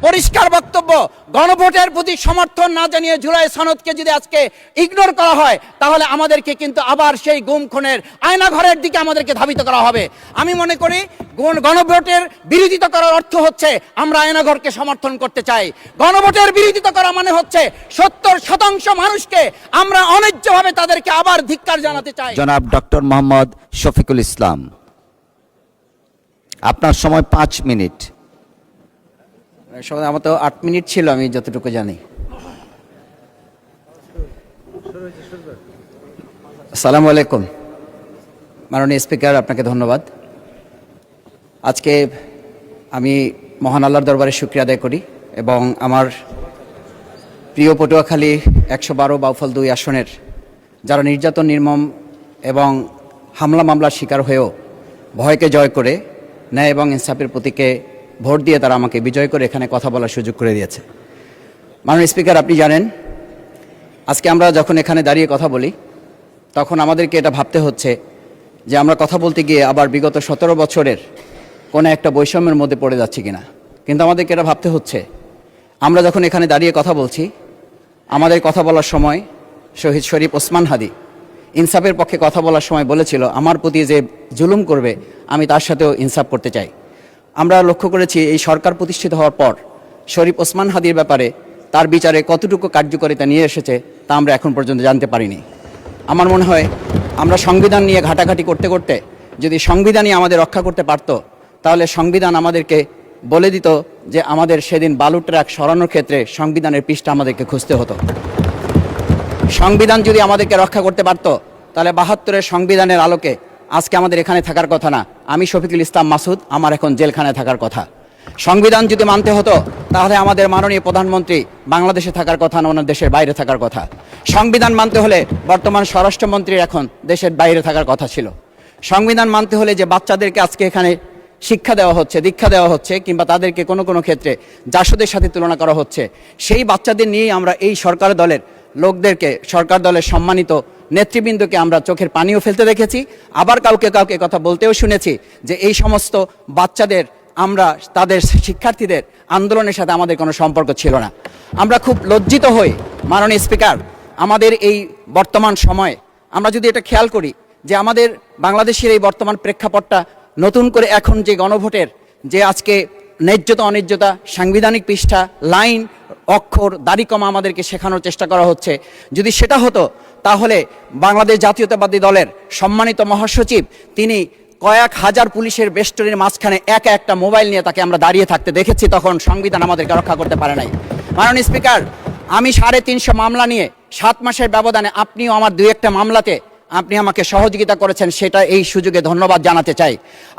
পরিষ্কার বক্তব্য, গণভোটের প্রতি সমর্থন না জানিয়ে জুলাই সনদকে যদি আজকে ইগনোর করা হয় তাহলে আমাদেরকে কিন্তু আবার সেই গুম খুনের আয়নাঘরের দিকে আমাদেরকে ধাবিত করা হবে। আমি মনে করি গণভোটের বিরোধিতা করার অর্থ হচ্ছে আমরা আয়নাঘরকে সমর্থন করতে চাই। গণভোটের বিরোধিতা করা মানে হচ্ছে 70% মানুষকে আমরা অন্যায্যভাবে তাদেরকে আবার ধিক্কার জানাতে চাই। জনাব ডক্টর মোহাম্মদ শফিকুল ইসলাম, আপনার সময় 5 মিনিট। আমার তো 8 মিনিট ছিল, আমি যতটুকু জানি। আসসালামু আলাইকুম। মাননীয় স্পিকার, আপনাকে ধন্যবাদ। আজকে আমি মহান আল্লাহর দরবারে শুকরিয়া আদায় করি এবং আমার প্রিয় পটুয়াখালী 112 বাউফল 2 আসনের যারা নির্যাতন, নির্মম এবং হামলা মামলার শিকার হয়েও ভয়কে জয় করে ন্যায় এবং ইনসাফের প্রতীকে ভোট দিয়ে তারা আমাকে বিজয় করে এখানে কথা বলার সুযোগ করে দিয়েছে। মাননীয় স্পিকার, আপনি জানেন আজকে আমরা যখন এখানে দাঁড়িয়ে কথা বলি তখন আমাদেরকে এটা ভাবতে হচ্ছে যে আমরা কথা বলতে গিয়ে আবার বিগত 17 বছরের কোনো একটা বৈষম্যের মধ্যে পড়ে যাচ্ছি কিনা। কিন্তু আমাদেরকে এটা ভাবতে হচ্ছে আমরা যখন এখানে দাঁড়িয়ে কথা বলছি, আমাদের কথা বলার সময় শহীদ শরীফ ওসমান হাদি ইনসাফের পক্ষে কথা বলার সময় বলেছিল, আমার প্রতি যে জুলুম করবে আমি তার সাথেও ইনসাফ করতে চাই। আমরা লক্ষ্য করেছি এই সরকার প্রতিষ্ঠিত হওয়ার পর শরীফ ওসমান হাদির ব্যাপারে তার বিচারে কতটুকু কার্যকারিতা নিয়ে এসেছে তা আমরা এখন পর্যন্ত জানতে পারিনি। আমার মনে হয় আমরা সংবিধান নিয়ে ঘাটাঘাটি করতে করতে যদি সংবিধানই আমাদের রক্ষা করতে পারত তাহলে সংবিধান আমাদেরকে বলে দিত যে আমাদের সেদিন বালু ট্রাক সরানোর ক্ষেত্রে সংবিধানের পৃষ্ঠা আমাদেরকে খুঁজতে হতো। সংবিধান যদি আমাদেরকে রক্ষা করতে পারত তাহলে 72-এর সংবিধানের আলোকে আজকে আমাদের এখানে থাকার কথা না, আমি শফিকুল ইসলাম মাসুদ আমার এখন জেলখানায় থাকার কথা। সংবিধান যদি মানতে হতো তাহলে আমাদের মাননীয় প্রধানমন্ত্রী বাংলাদেশে থাকার কথা না, ওনার দেশের বাইরে থাকার কথা। সংবিধান মানতে হলে বর্তমান স্বরাষ্ট্রমন্ত্রীর এখন দেশের বাইরে থাকার কথা ছিল। সংবিধান মানতে হলে যে বাচ্চাদেরকে আজকে এখানে শিক্ষা দেওয়া হচ্ছে, দীক্ষা দেওয়া হচ্ছে, কিংবা তাদেরকে কোনো কোনো ক্ষেত্রে জাসদের সাথে তুলনা করা হচ্ছে, সেই বাচ্চাদের নিয়েই আমরা এই সরকার দলের লোকদেরকে, সরকার দলের সম্মানিত নেতৃবৃন্দকে আমরা চোখের পানিও ফেলতে দেখেছি। আবার কাউকে কাউকে কথা বলতেও শুনেছি যে এই সমস্ত বাচ্চাদের, আমরা তাদের শিক্ষার্থীদের আন্দোলনের সাথে আমাদের কোনো সম্পর্ক ছিল না। আমরা খুব লজ্জিত হই মাননীয় স্পিকার, আমাদের এই বর্তমান সময়ে আমরা যদি এটা খেয়াল করি যে আমাদের বাংলাদেশের এই বর্তমান প্রেক্ষাপটটা নতুন করে এখন যে গণভোটের যে আজকে ন্যায্যতা অন্যায্যতা, সাংবিধানিক পৃষ্ঠা, লাইন, অক্ষর, দাড়িকমা আমাদেরকে শেখানোর চেষ্টা করা হচ্ছে, যদি সেটা হতো তাহলে বাংলাদেশ জাতীয়তাবাদী দলের সম্মানিত মহাসচিব তিনি কয়েক হাজার পুলিশের বেষ্টনীর মাঝখানে একা একটা মোবাইল নিয়ে তাকে আমরা দাঁড়িয়ে থাকতে দেখেছি, তখন সংবিধান আমাদেরকে রক্ষা করতে পারে নাই। মাননীয় স্পিকার, আমি 350 মামলা নিয়ে 7 মাসের ব্যবধানে, আপনিও আমার 2-1টা মামলাতে আপনি আমাকে সহযোগিতা করেছেন, সেটা এই সুযোগে ধন্যবাদ জানাতে চাই।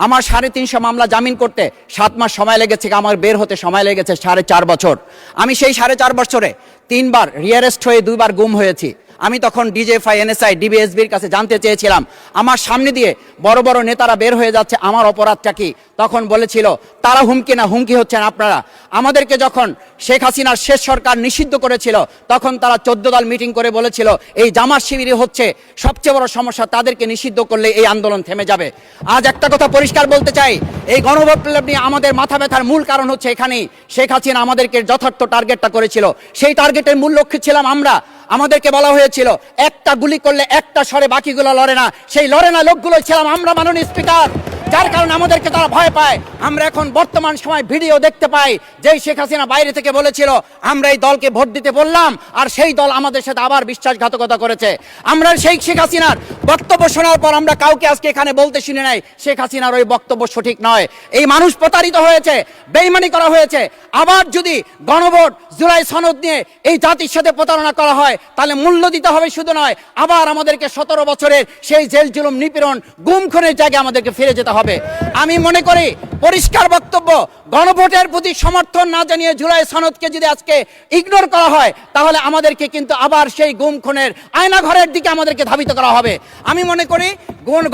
আমার 350 মামলা জামিন করতে 7 মাস সময় লেগেছে, আমার বের হতে সময় লেগেছে 4.5 বছর। আমি সেই 4.5 বছরে 3বার রিয়ারেস্ট হয়ে 2বার গুম হয়েছি। আমি তখন ডিজিএফআই, এনএসআই, ডিবিএসবির কাছে জানতে চেয়েছিলাম আমার সামনে দিয়ে বড় বড় নেতারা বের হয়ে যাচ্ছে, আমার অপরাধটা কি? তখন বলেছিল তারা হুমকি না, হুমকি হচ্ছেন আপনারা। আমাদেরকে যখন শেখ হাসিনার শেষ সরকার নিষিদ্ধ করেছিল তখন তারা 14 দল মিটিং করে বলেছিল এই জামাত শিবিরই হচ্ছে সবচেয়ে বড় সমস্যা, তাদেরকে নিষিদ্ধ করলে এই আন্দোলন থেমে যাবে। আজ একটা কথা পরিষ্কার বলতে চাই, এই গণবিপ্লব নিয়ে আমাদের মাথা ব্যথার মূল কারণ হচ্ছে এখানেই শেখ হাসিনা আমাদেরকে যথার্থ টার্গেটটা করেছিল। সেই টার্গেটের মূল লক্ষ্য ছিলাম আমরা। আমাদেরকে বলা হয়েছিল একটা গুলি করলে একটা সরে, বাকিগুলো লড়ে না। সেই লড়ে না লোকগুলো ছিলাম আমরা মাননীয় স্পিকার, যার কারণে আমাদেরকে তারা ভয় পায়। আমরা এখন বর্তমান সময় ভিডিও দেখতে পাই যেই শেখ হাসিনা বাইরে থেকে বলেছিল আমরা এই দলকে ভোট দিতে বললাম আর সেই দল আমাদের সাথে আবার বিশ্বাসঘাতকতা করেছে। আমরা সেই শেখ হাসিনার বক্তব্য শোনার পর আমরা কাউকে আজকে এখানে বলতে শুনে নাই শেখ হাসিনার ওই বক্তব্য সঠিক নয়। এই মানুষ প্রতারিত হয়েছে, বেইমানি করা হয়েছে। আবার যদি গণভোট, জুলাই সনদ নিয়ে এই জাতির সাথে প্রতারণা করা হয় তাহলে মূল্য দিতে হবে শুধু নয়, আবার আমাদেরকে 17 বছরের সেই জেল জুলুম, নিপীড়ন, গুম খুনের জায়গায় আমাদেরকে ফিরে যেতে হবে। আমি মনে করি পরিষ্কার বক্তব্য, গণভোটের প্রতি সমর্থন না জানিয়ে জুলাই সনদকে যদি আজকে ইগনোর করা হয় তাহলে আমাদেরকে কিন্তু আবার সেই গুম খুনের আয়নাঘরের দিকে আমাদেরকে ধাবিত করা হবে। আমি মনে করি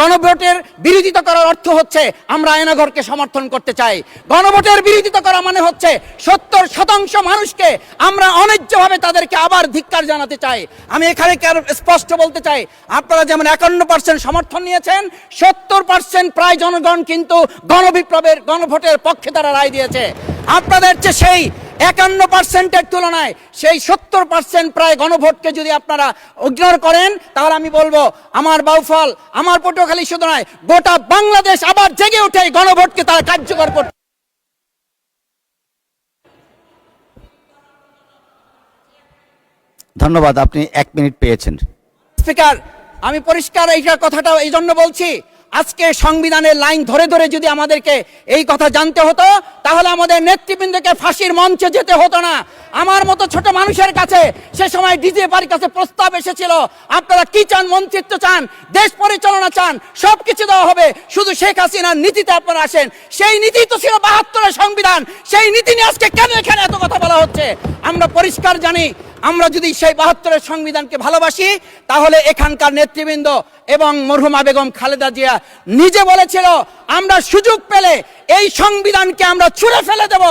গণভোটের বিরোধিতা করার অর্থ হচ্ছে আমরা আয়নাঘরকে সমর্থন করতে চাই। গণভোটের বিরোধিতা করা মানে হচ্ছে 70% মানুষকে আমরা অন্যায্যভাবে তাদেরকে আবার ধিক্কার জানাতে চাই। আমি এখানে স্পষ্ট বলতে চাই, আপনারা যেমন 51% সমর্থন নিয়েছেন, 70% প্রায় জনগণ কিন্তু গণবিপ্লবের, গণভোটের পক্ষে তারা রায় দিয়েছে। আপনাদের চেয়ে সেই 51%-এর তুলনায় সেই 70% প্রায় গণভোটকে যদি আপনারা ইগনোর করেন, তাহলে আমি বলবো আমার বাউফল, আমার পটুয়াখালী শুধু নয়, গোটা বাংলাদেশ আবার জেগে উঠে এই গণভোটকে তারা কার্যকর করতে। ধন্যবাদ, আপনি 1 মিনিট পেয়েছেন। স্পিকার, আমি পরিষ্কার এই কথাটা এই জন্য বলছি, আজকে সংবিধানের লাইন ধরে ধরে যদি আমাদেরকে এই কথা জানতে হতো, তাহলে আমাদের নেতৃবৃন্দকে ফাঁসির মঞ্চে যেতে হতো না। আমার মতো ছোট মানুষের কাছে সে সময় ডিজিএফআর কাছে প্রস্তাব এসেছিল, আপনারা কি চান, মন্ত্রিত্ব চান, দেশ পরিচালনা চান, সবকিছু দেওয়া হবে, শুধু শেখ হাসিনার নীতিতে আপনারা আসেন। সেই নীতি তো ছিল 72-এর সংবিধান, সেই নীতি নিয়ে আজকে কেন এখানে এত কথা বলা হচ্ছে? আমরা পরিষ্কার জানি, আমরা যদি সেই 72-এর সংবিধানকে ভালোবাসি, তাহলে এখানকার নেতৃবৃন্দ এবং মরহুমা বেগম খালেদা জিয়া নিজে বলেছিল, আমরা সুযোগ পেলে এই সংবিধানকে আমরা ছুঁড়ে ফেলে দেব।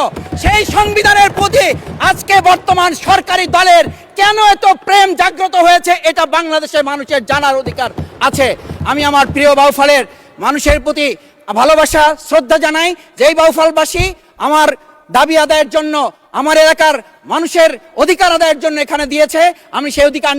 সেই সংবিধানের প্রতি আজকে বর্তমান সরকারি দলের কেন এত প্রেম জাগ্রত হয়েছে, এটা বাংলাদেশের মানুষের জানার অধিকার আছে। আমি আমার প্রিয় বাউফলের মানুষের প্রতি ভালোবাসা, শ্রদ্ধা জানাই। যেই বাউফলবাসী আমার দাবি আদায়ের জন্য, আমার এলাকার মানুষের অধিকার আদায়ের জন্য এখানে দিয়েছে, আমি সেই অধিকার